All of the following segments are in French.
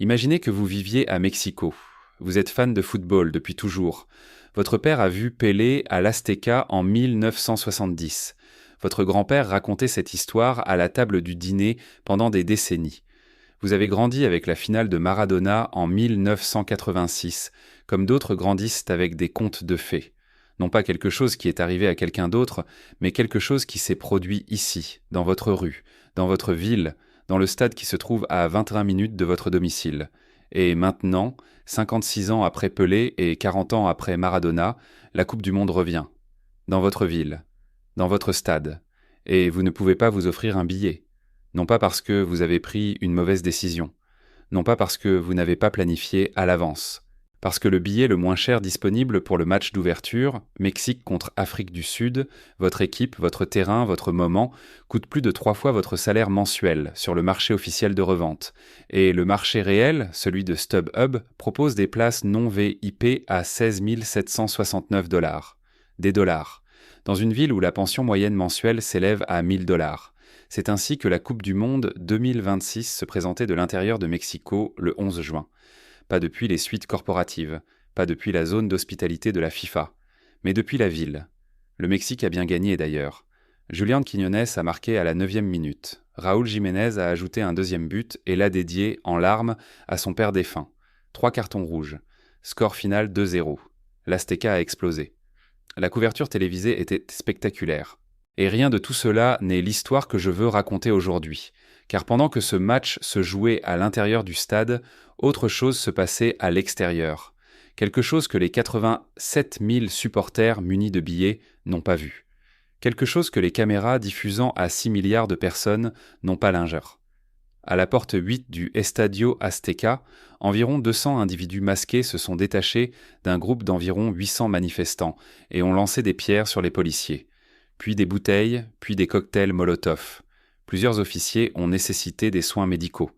Imaginez que vous viviez à Mexico. Vous êtes fan de football depuis toujours. Votre père a vu Pelé à l'Azteca en 1970. Votre grand-père racontait cette histoire à la table du dîner pendant des décennies. Vous avez grandi avec la finale de Maradona en 1986, comme d'autres grandissent avec des contes de fées. Non pas quelque chose qui est arrivé à quelqu'un d'autre, mais quelque chose qui s'est produit ici, dans votre rue, dans votre ville, dans le stade qui se trouve à 21 minutes de votre domicile. Et maintenant, 56 ans après Pelé et 40 ans après Maradona, la Coupe du Monde revient. Dans votre ville, dans votre stade. Et vous ne pouvez pas vous offrir un billet. Non pas parce que vous avez pris une mauvaise décision. Non pas parce que vous n'avez pas planifié à l'avance. Parce que le billet le moins cher disponible pour le match d'ouverture, Mexique contre Afrique du Sud, votre équipe, votre terrain, votre moment, coûte plus de 3 fois votre salaire mensuel sur le marché officiel de revente. Et le marché réel, celui de StubHub, propose des places non VIP à 16 769 $. Des dollars. Dans une ville où la pension moyenne mensuelle s'élève à 1 000 $. C'est ainsi que la Coupe du Monde 2026 se présentait de l'intérieur de Mexico le 11 juin. Pas depuis les suites corporatives, pas depuis la zone d'hospitalité de la FIFA, mais depuis la ville. Le Mexique a bien gagné d'ailleurs. Julián Quiñones a marqué à la 9e minute. Raúl Jiménez a ajouté un deuxième but et l'a dédié, en larmes, à son père défunt. 3 cartons rouges. Score final 2-0. L'Azteca a explosé. La couverture télévisée était spectaculaire. Et rien de tout cela n'est l'histoire que je veux raconter aujourd'hui. Car pendant que ce match se jouait à l'intérieur du stade, autre chose se passait à l'extérieur. Quelque chose que les 87 000 supporters munis de billets n'ont pas vu. Quelque chose que les caméras diffusant à 6 milliards de personnes n'ont pas l'ingeur. À la porte 8 du Estadio Azteca, environ 200 individus masqués se sont détachés d'un groupe d'environ 800 manifestants et ont lancé des pierres sur les policiers. Puis des bouteilles, puis des cocktails Molotov. Plusieurs officiers ont nécessité des soins médicaux.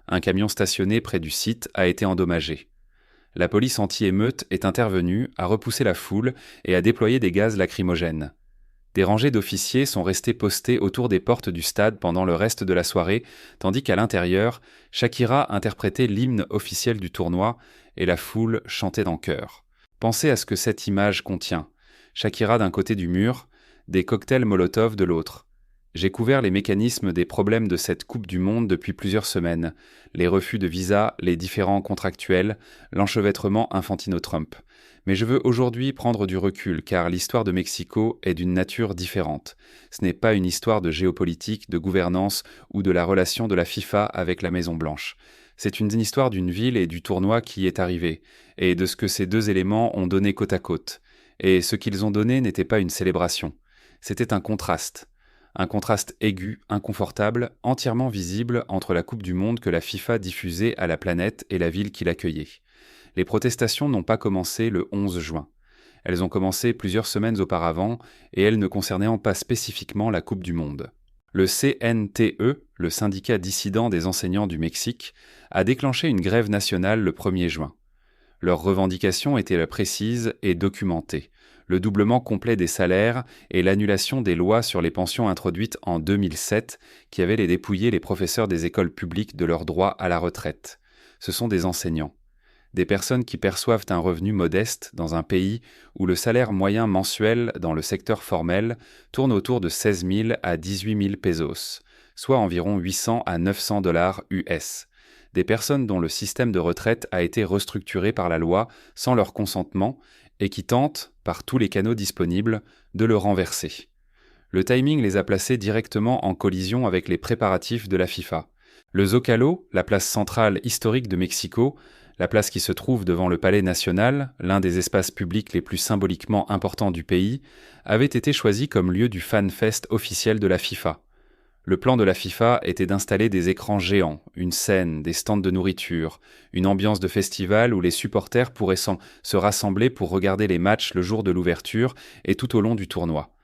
Un camion stationné près du site a été endommagé. La police anti-émeute est intervenue, a repoussé la foule et a déployé des gaz lacrymogènes. Des rangées d'officiers sont restés postés autour des portes du stade pendant le reste de la soirée, tandis qu'à l'intérieur, Shakira interprétait l'hymne officiel du tournoi et la foule chantait en chœur. Pensez à ce que cette image contient. Shakira d'un côté du mur, des cocktails Molotov de l'autre. J'ai couvert les mécanismes des problèmes de cette Coupe du Monde depuis plusieurs semaines, les refus de visa, les différends contractuels, l'enchevêtrement Infantino-Trump. Mais je veux aujourd'hui prendre du recul car l'histoire de Mexico est d'une nature différente. Ce n'est pas une histoire de géopolitique, de gouvernance ou de la relation de la FIFA avec la Maison-Blanche. C'est une histoire d'une ville et du tournoi qui y est arrivé, et de ce que ces deux éléments ont donné côte à côte. Et ce qu'ils ont donné n'était pas une célébration. C'était un contraste. Un contraste aigu, inconfortable, entièrement visible entre la Coupe du Monde que la FIFA diffusait à la planète et la ville qui l'accueillait. Les protestations n'ont pas commencé le 11 juin. Elles ont commencé plusieurs semaines auparavant et elles ne concernaient pas spécifiquement la Coupe du Monde. Le CNTE, le syndicat dissident des enseignants du Mexique, a déclenché une grève nationale le 1er juin. Leurs revendications étaient précises et documentées. Le doublement complet des salaires et l'annulation des lois sur les pensions introduites en 2007 qui avaient dépouillé les professeurs des écoles publiques de leur droit à la retraite. Ce sont des enseignants. Des personnes qui perçoivent un revenu modeste dans un pays où le salaire moyen mensuel dans le secteur formel tourne autour de 16 000 à 18 000 pesos, soit environ 800 à 900 $ US. Des personnes dont le système de retraite a été restructuré par la loi sans leur consentement et qui tentent, par tous les canaux disponibles, de le renverser. Le timing les a placés directement en collision avec les préparatifs de la FIFA. Le Zócalo, la place centrale historique de Mexico, la place qui se trouve devant le Palais national, l'un des espaces publics les plus symboliquement importants du pays, avait été choisi comme lieu du FanFest officiel de la FIFA. Le plan de la FIFA était d'installer des écrans géants, une scène, des stands de nourriture, une ambiance de festival où les supporters pourraient se rassembler pour regarder les matchs le jour de l'ouverture et tout au long du tournoi.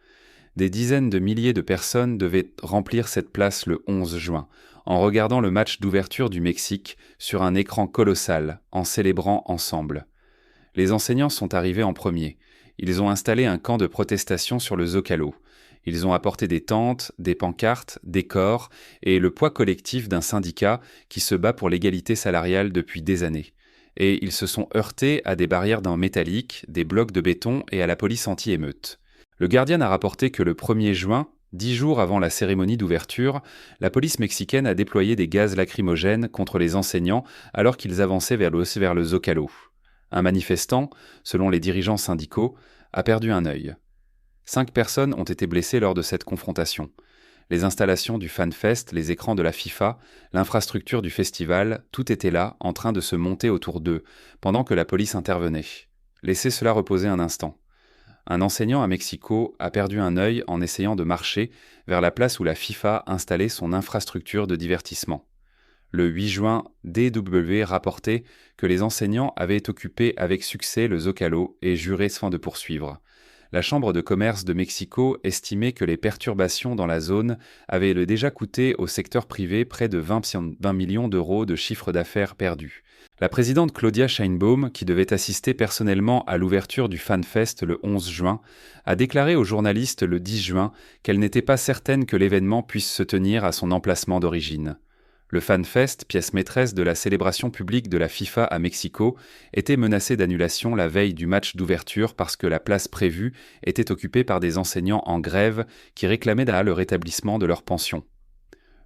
Des dizaines de milliers de personnes devaient remplir cette place le 11 juin, en regardant le match d'ouverture du Mexique sur un écran colossal, en célébrant ensemble. Les enseignants sont arrivés en premier. Ils ont installé un camp de protestation sur le Zócalo. Ils ont apporté des tentes, des pancartes, des corps et le poids collectif d'un syndicat qui se bat pour l'égalité salariale depuis des années. Et ils se sont heurtés à des barrières en métallique, des blocs de béton et à la police anti-émeute. Le Guardian a rapporté que le 1er juin, 10 jours avant la cérémonie d'ouverture, la police mexicaine a déployé des gaz lacrymogènes contre les enseignants alors qu'ils avançaient vers le Zocalo. Un manifestant, selon les dirigeants syndicaux, a perdu un œil. 5 personnes ont été blessées lors de cette confrontation. Les installations du FanFest, les écrans de la FIFA, l'infrastructure du festival, tout était là, en train de se monter autour d'eux, pendant que la police intervenait. Laissez cela reposer un instant. Un enseignant à Mexico a perdu un œil en essayant de marcher vers la place où la FIFA installait son infrastructure de divertissement. Le 8 juin, DW rapportait que les enseignants avaient occupé avec succès le Zocalo et juré sans de poursuivre. La Chambre de commerce de Mexico estimait que les perturbations dans la zone avaient déjà coûté au secteur privé près de 20 millions d'euros de chiffre d'affaires perdu. La présidente Claudia Sheinbaum, qui devait assister personnellement à l'ouverture du FanFest le 11 juin, a déclaré aux journalistes le 10 juin qu'elle n'était pas certaine que l'événement puisse se tenir à son emplacement d'origine. Le FanFest, pièce maîtresse de la célébration publique de la FIFA à Mexico, était menacé d'annulation la veille du match d'ouverture parce que la place prévue était occupée par des enseignants en grève qui réclamaient le rétablissement de leur pension.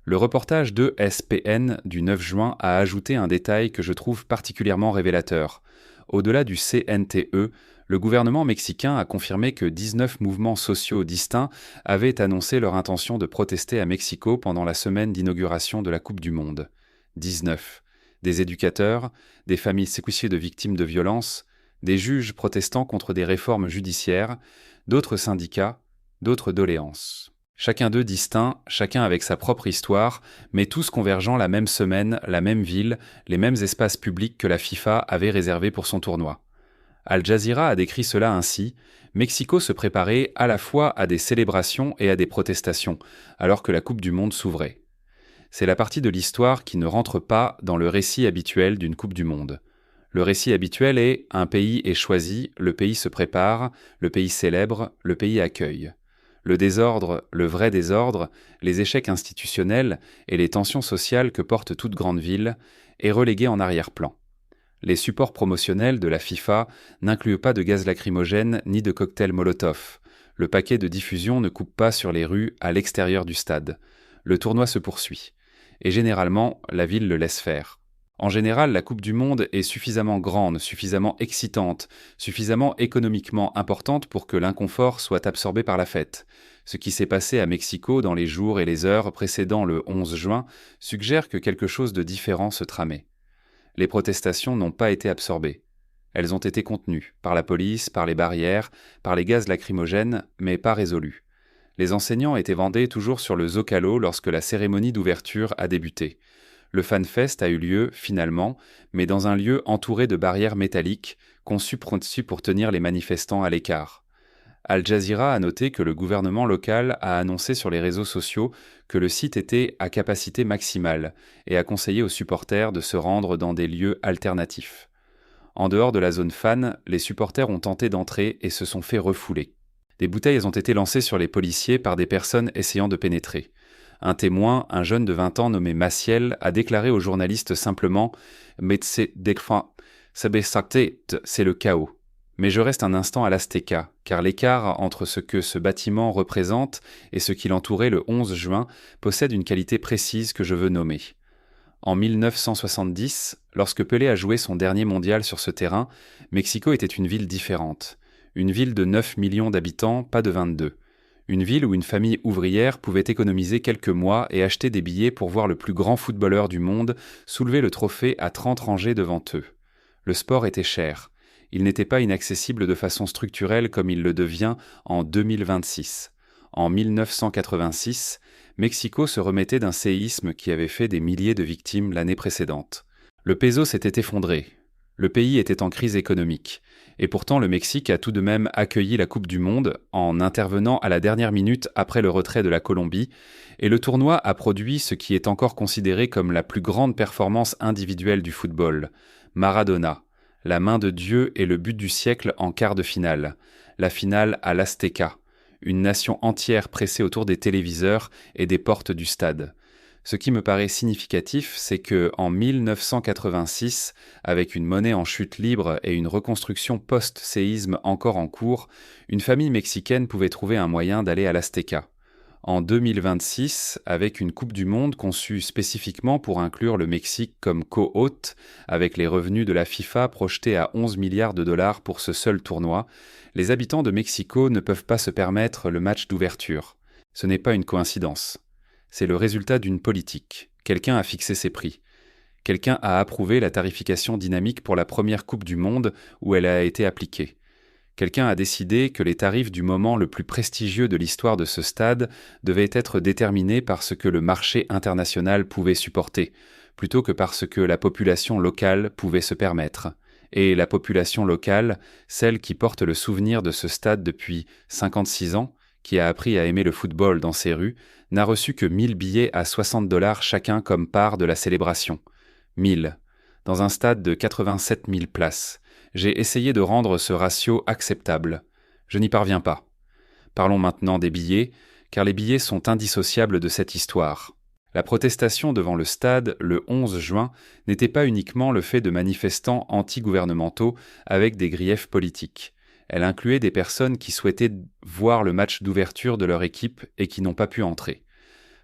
Le reportage de ESPN du 9 juin a ajouté un détail que je trouve particulièrement révélateur. Au-delà du CNTE, le gouvernement mexicain a confirmé que 19 mouvements sociaux distincts avaient annoncé leur intention de protester à Mexico pendant la semaine d'inauguration de la Coupe du Monde. 19. Des éducateurs, des familles séquestrées de victimes de violences, des juges protestant contre des réformes judiciaires, d'autres syndicats, d'autres doléances. Chacun d'eux distinct, chacun avec sa propre histoire, mais tous convergeant la même semaine, la même ville, les mêmes espaces publics que la FIFA avait réservés pour son tournoi. Al Jazeera a décrit cela ainsi : Mexico se préparait à la fois à des célébrations et à des protestations, alors que la Coupe du Monde s'ouvrait. C'est la partie de l'histoire qui ne rentre pas dans le récit habituel d'une Coupe du Monde. Le récit habituel est : un pays est choisi, le pays se prépare, le pays célèbre, le pays accueille. Le désordre, le vrai désordre, les échecs institutionnels et les tensions sociales que porte toute grande ville est relégué en arrière-plan. Les supports promotionnels de la FIFA n'incluent pas de gaz lacrymogène ni de cocktails Molotov. Le paquet de diffusion ne coupe pas sur les rues à l'extérieur du stade. Le tournoi se poursuit. Et généralement, la ville le laisse faire. En général, la Coupe du Monde est suffisamment grande, suffisamment excitante, suffisamment économiquement importante pour que l'inconfort soit absorbé par la fête. Ce qui s'est passé à Mexico dans les jours et les heures précédant le 11 juin suggère que quelque chose de différent se tramait. Les protestations n'ont pas été absorbées. Elles ont été contenues, par la police, par les barrières, par les gaz lacrymogènes, mais pas résolues. Les enseignants étaient vendés toujours sur le Zocalo lorsque la cérémonie d'ouverture a débuté. Le FanFest a eu lieu, finalement, mais dans un lieu entouré de barrières métalliques, conçues pour tenir les manifestants à l'écart. Al Jazeera a noté que le gouvernement local a annoncé sur les réseaux sociaux que le site était à capacité maximale et a conseillé aux supporters de se rendre dans des lieux alternatifs. En dehors de la zone fan, les supporters ont tenté d'entrer et se sont fait refouler. Des bouteilles ont été lancées sur les policiers par des personnes essayant de pénétrer. Un témoin, un jeune de 20 ans nommé Maciel, a déclaré aux journalistes simplement « Mais c'est le chaos ». Mais je reste un instant à l'Azteca, car l'écart entre ce que ce bâtiment représente et ce qui l'entourait le 11 juin possède une qualité précise que je veux nommer. En 1970, lorsque Pelé a joué son dernier mondial sur ce terrain, Mexico était une ville différente. Une ville de 9 millions d'habitants, pas de 22. Une ville où une famille ouvrière pouvait économiser quelques mois et acheter des billets pour voir le plus grand footballeur du monde soulever le trophée à 30 rangées devant eux. Le sport était cher. Il n'était pas inaccessible de façon structurelle comme il le devient en 2026. En 1986, Mexico se remettait d'un séisme qui avait fait des milliers de victimes l'année précédente. Le peso s'était effondré. Le pays était en crise économique. Et pourtant, le Mexique a tout de même accueilli la Coupe du Monde en intervenant à la dernière minute après le retrait de la Colombie, et le tournoi a produit ce qui est encore considéré comme la plus grande performance individuelle du football. Maradona, la main de Dieu et le but du siècle en quart de finale. La finale à l'Azteca. Une nation entière pressée autour des téléviseurs et des portes du stade. Ce qui me paraît significatif, c'est que en 1986, avec une monnaie en chute libre et une reconstruction post-séisme encore en cours, une famille mexicaine pouvait trouver un moyen d'aller à l'Azteca. En 2026, avec une Coupe du Monde conçue spécifiquement pour inclure le Mexique comme co-hôte, avec les revenus de la FIFA projetés à 11 milliards de dollars pour ce seul tournoi, les habitants de Mexico ne peuvent pas se permettre le match d'ouverture. Ce n'est pas une coïncidence. C'est le résultat d'une politique. Quelqu'un a fixé ses prix. Quelqu'un a approuvé la tarification dynamique pour la première Coupe du Monde où elle a été appliquée. Quelqu'un a décidé que les tarifs du moment le plus prestigieux de l'histoire de ce stade devaient être déterminés par ce que le marché international pouvait supporter, plutôt que par ce que la population locale pouvait se permettre. Et la population locale, celle qui porte le souvenir de ce stade depuis 56 ans, qui a appris à aimer le football dans ses rues, n'a reçu que 1000 billets à 60 $ chacun comme part de la célébration. 1000, dans un stade de 87 000 places. J'ai essayé de rendre ce ratio acceptable. Je n'y parviens pas. Parlons maintenant des billets, car les billets sont indissociables de cette histoire. La protestation devant le stade, le 11 juin, n'était pas uniquement le fait de manifestants anti-gouvernementaux avec des griefs politiques. Elle incluait des personnes qui souhaitaient voir le match d'ouverture de leur équipe et qui n'ont pas pu entrer.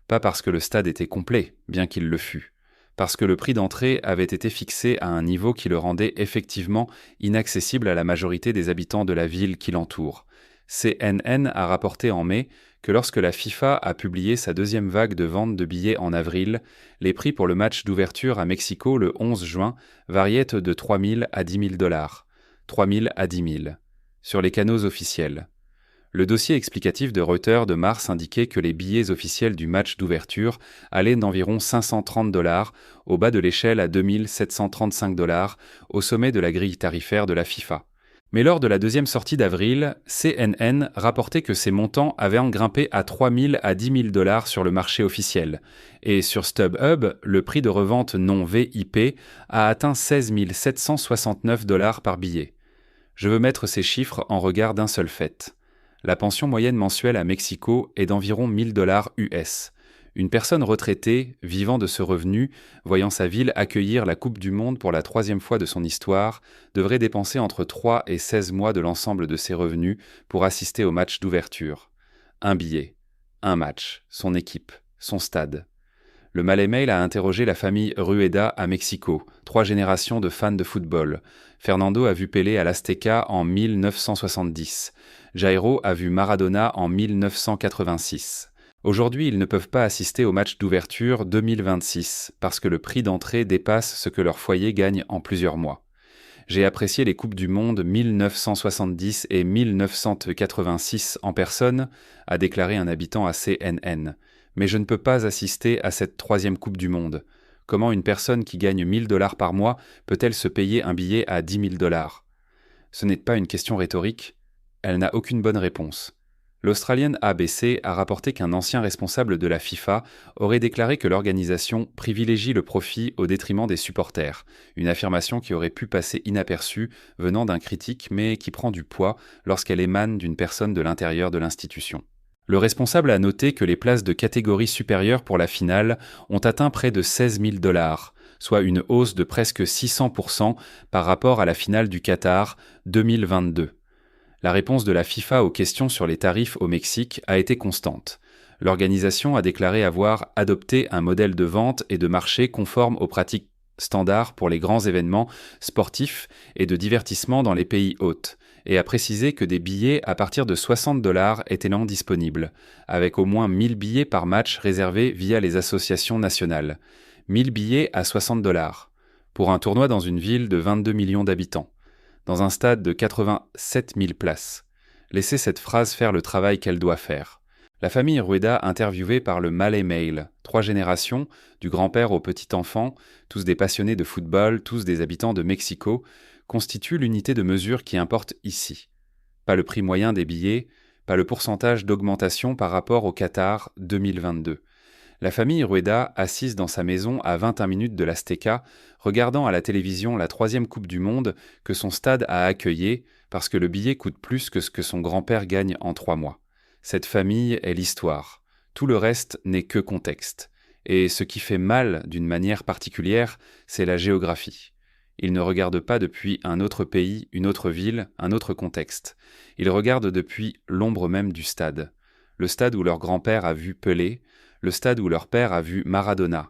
Pas parce que le stade était complet, bien qu'il le fût. Parce que le prix d'entrée avait été fixé à un niveau qui le rendait effectivement inaccessible à la majorité des habitants de la ville qui l'entoure. CNN a rapporté en mai que lorsque la FIFA a publié sa deuxième vague de vente de billets en avril, les prix pour le match d'ouverture à Mexico le 11 juin variaient de 3 000 à 10 000 $. 3 000 à 10 000. Sur les canaux officiels. Le dossier explicatif de Reuters de mars indiquait que les billets officiels du match d'ouverture allaient d'environ 530 $, au bas de l'échelle à 2 735 $, au sommet de la grille tarifaire de la FIFA. Mais lors de la deuxième sortie d'avril, CNN rapportait que ces montants avaient grimpé à 3 000 à 10 000 $ sur le marché officiel. Et sur StubHub, le prix de revente non VIP a atteint 16 769 $ par billet. Je veux mettre ces chiffres en regard d'un seul fait. La pension moyenne mensuelle à Mexico est d'environ 1 000 $ US. Une personne retraitée, vivant de ce revenu, voyant sa ville accueillir la Coupe du Monde pour la 3e fois de son histoire, devrait dépenser entre 3 et 16 mois de l'ensemble de ses revenus pour assister au match d'ouverture. Un billet, un match, son équipe, son stade. Le Malais Mail a interrogé la famille Rueda à Mexico, 3 générations de fans de football. Fernando a vu Pelé à l'Azteca en 1970. Jairo a vu Maradona en 1986. Aujourd'hui, ils ne peuvent pas assister au match d'ouverture 2026 parce que le prix d'entrée dépasse ce que leur foyer gagne en plusieurs mois. J'ai apprécié les Coupes du Monde 1970 et 1986 en personne, a déclaré un habitant à CNN. Mais je ne peux pas assister à cette 3e Coupe du Monde. Comment une personne qui gagne 1 000 $ par mois peut-elle se payer un billet à 10 000 $? Ce n'est pas une question rhétorique. Elle n'a aucune bonne réponse. L'Australienne ABC a rapporté qu'un ancien responsable de la FIFA aurait déclaré que l'organisation privilégie le profit au détriment des supporters, une affirmation qui aurait pu passer inaperçue venant d'un critique mais qui prend du poids lorsqu'elle émane d'une personne de l'intérieur de l'institution. Le responsable a noté que les places de catégorie supérieure pour la finale ont atteint près de 16 000 $, soit une hausse de presque 600% par rapport à la finale du Qatar 2022. La réponse de la FIFA aux questions sur les tarifs au Mexique a été constante. L'organisation a déclaré avoir adopté un modèle de vente et de marché conforme aux pratiques standards pour les grands événements sportifs et de divertissement dans les pays hôtes, et a précisé que des billets à partir de 60 $ étaient non disponibles, avec au moins 1000 billets par match réservés via les associations nationales. 1000 billets à 60 $, pour un tournoi dans une ville de 22 millions d'habitants. Dans un stade de 87 000 places. Laissez cette phrase faire le travail qu'elle doit faire. La famille Rueda, interviewée par le Malais Mail, 3 générations, du grand-père au petit-enfant, tous des passionnés de football, tous des habitants de Mexico, constitue l'unité de mesure qui importe ici. Pas le prix moyen des billets, pas le pourcentage d'augmentation par rapport au Qatar 2022. La famille Rueda, assise dans sa maison à 21 minutes de l'Azteca, regardant à la télévision la 3e Coupe du Monde que son stade a accueillie parce que le billet coûte plus que ce que son grand-père gagne en 3 mois. Cette famille est l'histoire. Tout le reste n'est que contexte. Et ce qui fait mal d'une manière particulière, c'est la géographie. Ils ne regardent pas depuis un autre pays, une autre ville, un autre contexte. Ils regardent depuis l'ombre même du stade. Le stade où leur grand-père a vu Pelé, le stade où leur père a vu Maradona.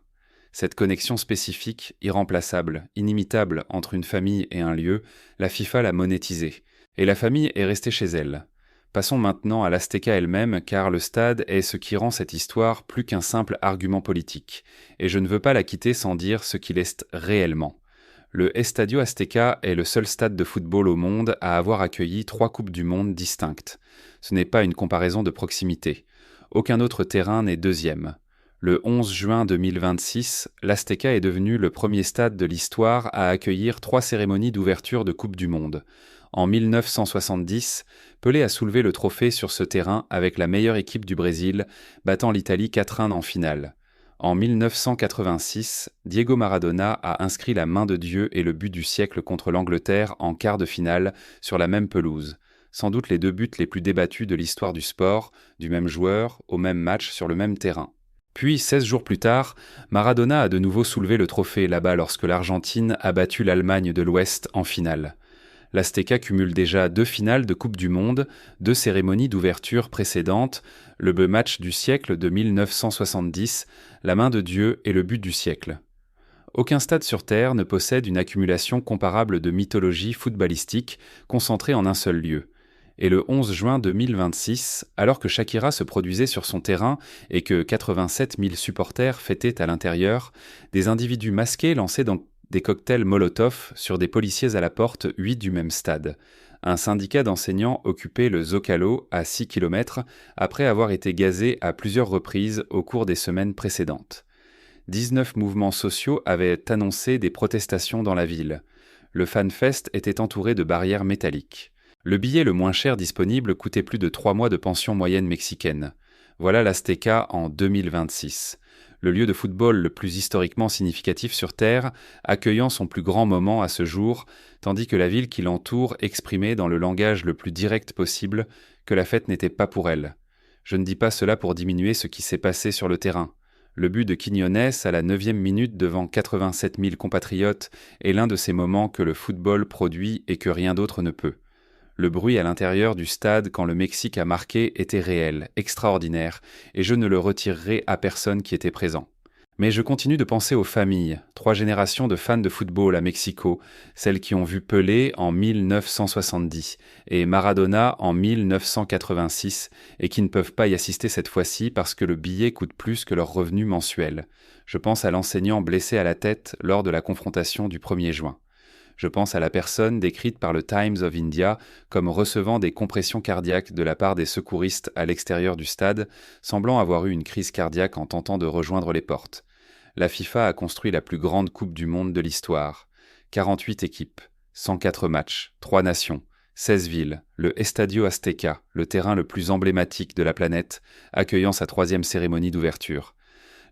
Cette connexion spécifique, irremplaçable, inimitable entre une famille et un lieu, la FIFA l'a monétisée. Et la famille est restée chez elle. Passons maintenant à l'Azteca elle-même, car le stade est ce qui rend cette histoire plus qu'un simple argument politique. Et je ne veux pas la quitter sans dire ce qu'il est réellement. Le Estadio Azteca est le seul stade de football au monde à avoir accueilli 3 Coupes du Monde distinctes. Ce n'est pas une comparaison de proximité. Aucun autre terrain n'est deuxième. Le 11 juin 2026, l'Azteca est devenu le premier stade de l'histoire à accueillir 3 cérémonies d'ouverture de Coupe du Monde. En 1970, Pelé a soulevé le trophée sur ce terrain avec la meilleure équipe du Brésil, battant l'Italie 4-1 en finale. En 1986, Diego Maradona a inscrit la main de Dieu et le but du siècle contre l'Angleterre en quart de finale sur la même pelouse. Sans doute les 2 buts les plus débattus de l'histoire du sport, du même joueur, au même match sur le même terrain. Puis, 16 jours plus tard, Maradona a de nouveau soulevé le trophée là-bas lorsque l'Argentine a battu l'Allemagne de l'Ouest en finale. L'Azteca cumule déjà 2 finales de Coupe du Monde, 2 cérémonies d'ouverture précédentes, le beau match du siècle de 1970, la main de Dieu et le but du siècle. Aucun stade sur Terre ne possède une accumulation comparable de mythologie footballistique concentrée en un seul lieu. Et le 11 juin 2026, alors que Shakira se produisait sur son terrain et que 87 000 supporters fêtaient à l'intérieur, des individus masqués lançaient des cocktails Molotov sur des policiers à la porte 8 du même stade. Un syndicat d'enseignants occupait le Zocalo à 6 km après avoir été gazé à plusieurs reprises au cours des semaines précédentes. 19 mouvements sociaux avaient annoncé des protestations dans la ville. Le FanFest était entouré de barrières métalliques. Le billet le moins cher disponible coûtait plus de 3 mois de pension moyenne mexicaine. Voilà l'Azteca en 2026. Le lieu de football le plus historiquement significatif sur Terre, accueillant son plus grand moment à ce jour, tandis que la ville qui l'entoure exprimait dans le langage le plus direct possible que la fête n'était pas pour elle. Je ne dis pas cela pour diminuer ce qui s'est passé sur le terrain. Le but de Quiñones à la 9e minute devant 87 000 compatriotes est l'un de ces moments que le football produit et que rien d'autre ne peut. Le bruit à l'intérieur du stade quand le Mexique a marqué était réel, extraordinaire, et je ne le retirerai à personne qui était présent. Mais je continue de penser aux familles, 3 générations de fans de football à Mexico, celles qui ont vu Pelé en 1970 et Maradona en 1986 et qui ne peuvent pas y assister cette fois-ci parce que le billet coûte plus que leur revenu mensuel. Je pense à l'enseignant blessé à la tête lors de la confrontation du 1er juin. Je pense à la personne décrite par le Times of India comme recevant des compressions cardiaques de la part des secouristes à l'extérieur du stade, semblant avoir eu une crise cardiaque en tentant de rejoindre les portes. La FIFA a construit la plus grande Coupe du Monde de l'histoire. 48 équipes, 104 matchs, 3 nations, 16 villes, le Estadio Azteca, le terrain le plus emblématique de la planète, accueillant sa 3e cérémonie d'ouverture.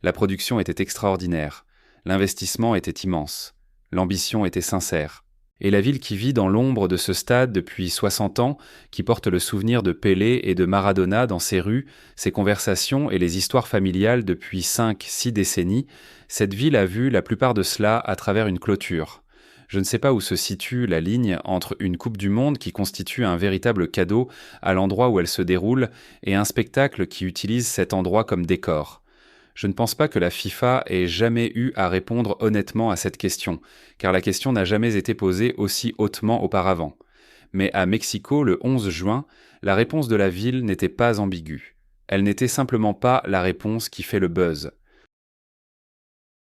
La production était extraordinaire, l'investissement était immense. L'ambition était sincère. Et la ville qui vit dans l'ombre de ce stade depuis 60 ans, qui porte le souvenir de Pelé et de Maradona dans ses rues, ses conversations et les histoires familiales depuis 5-6 décennies, cette ville a vu la plupart de cela à travers une clôture. Je ne sais pas où se situe la ligne entre une Coupe du Monde qui constitue un véritable cadeau à l'endroit où elle se déroule et un spectacle qui utilise cet endroit comme décor. Je ne pense pas que la FIFA ait jamais eu à répondre honnêtement à cette question, car la question n'a jamais été posée aussi hautement auparavant. Mais à Mexico, le 11 juin, la réponse de la ville n'était pas ambiguë. Elle n'était simplement pas la réponse qui fait le buzz,